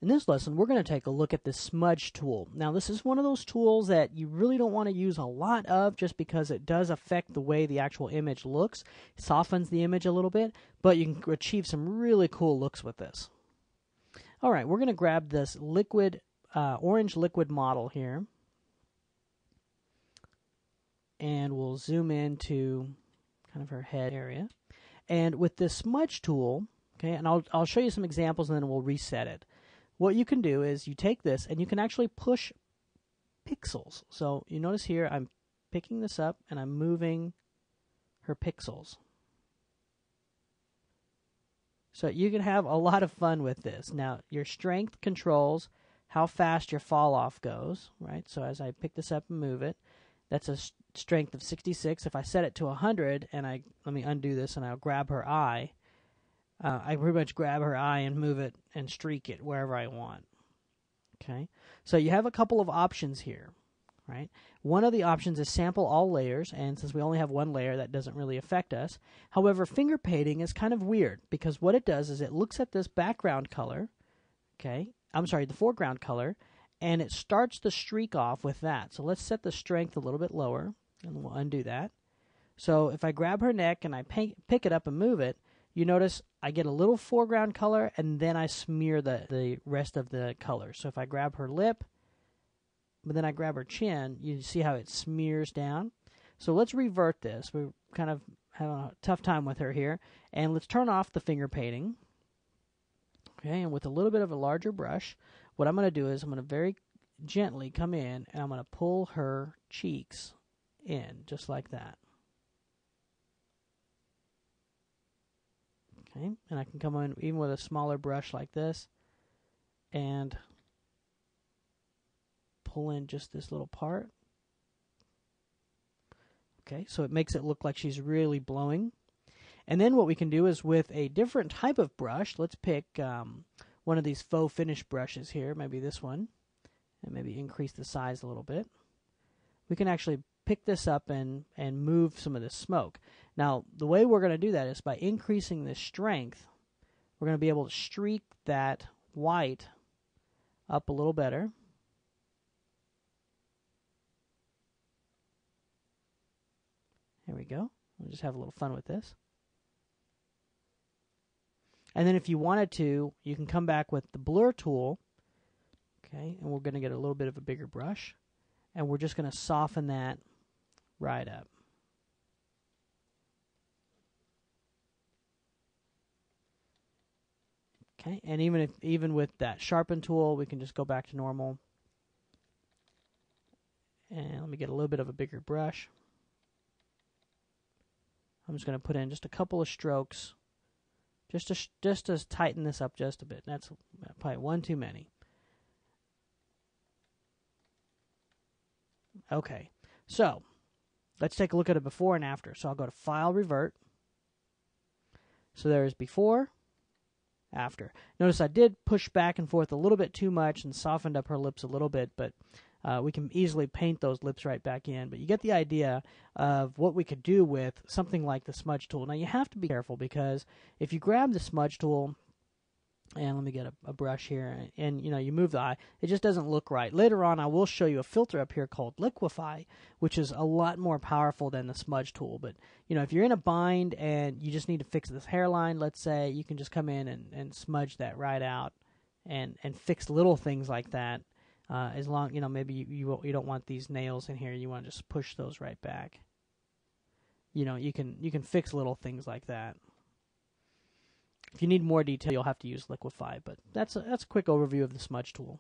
In this lesson, we're going to take a look at the smudge tool. Now, this is one of those tools that you really don't want to use a lot of just because it does affect the way the actual image looks. It softens the image a little bit, but you can achieve some really cool looks with this. All right, we're going to grab this liquid, orange liquid model here, and we'll zoom into kind of her head area. And with this smudge tool, okay, and I'll show you some examples and then we'll reset it. What you can do is you take this and you can actually push pixels. So you notice here I'm picking this up and I'm moving her pixels. So you can have a lot of fun with this. Now your strength controls how fast your fall off goes, right? So as I pick this up and move it, that's a strength of 66. If I set it to 100 and let me undo this and I'll grab her eye, I pretty much grab her eye and move it and streak it wherever I want. Okay, so you have a couple of options here, right? One of the options is sample all layers, and since we only have one layer, that doesn't really affect us. However, finger painting is kind of weird because what it does is it looks at this background color, okay, the foreground color, and it starts the streak off with that. So let's set the strength a little bit lower, and we'll undo that. So if I grab her neck and I pick it up and move it, you notice I get a little foreground color and then I smear the rest of the color. So if I grab her lip, but then I grab her chin, you see how it smears down. So let's revert this. We're kind of having a tough time with her here. And let's turn off the finger painting. Okay, and with a little bit of a larger brush, what I'm going to do is I'm going to very gently come in and I'm going to pull her cheeks in, just like that. Okay, and I can come in even with a smaller brush like this and pull in just this little part. Okay, so it makes it look like she's really blowing. And then what we can do is with a different type of brush, let's pick one of these faux finish brushes here, maybe this one, and maybe increase the size a little bit. We can actually pick this up and move some of the smoke. Now, the way we're going to do that is by increasing the strength, we're going to be able to streak that white up a little better. There we go. We'll just have a little fun with this. And then if you wanted to, you can come back with the blur tool, okay, and we're going to get a little bit of a bigger brush, and we're just going to soften that right up. Okay, and even with that sharpen tool, we can just go back to normal. And let me get a little bit of a bigger brush. I'm just going to put in just a couple of strokes, just to tighten this up just a bit. That's probably one too many. Okay, so let's take a look at it before and after. So I'll go to File, Revert. So there's before, after. Notice I did push back and forth a little bit too much and softened up her lips a little bit, but we can easily paint those lips right back in. But you get the idea of what we could do with something like the smudge tool. Now you have to be careful because if you grab the smudge tool, and let me get a brush here, and you move the eye, it just doesn't look right. Later on I will show you a filter up here called Liquify, which is a lot more powerful than the smudge tool. But if you're in a bind and you just need to fix this hairline, let's say, you can just come in and smudge that right out and fix little things like that. As long, maybe you don't want these nails in here, you want to just push those right back. You can fix little things like that. If you need more detail, you'll have to use Liquify, but that's a quick overview of the smudge tool.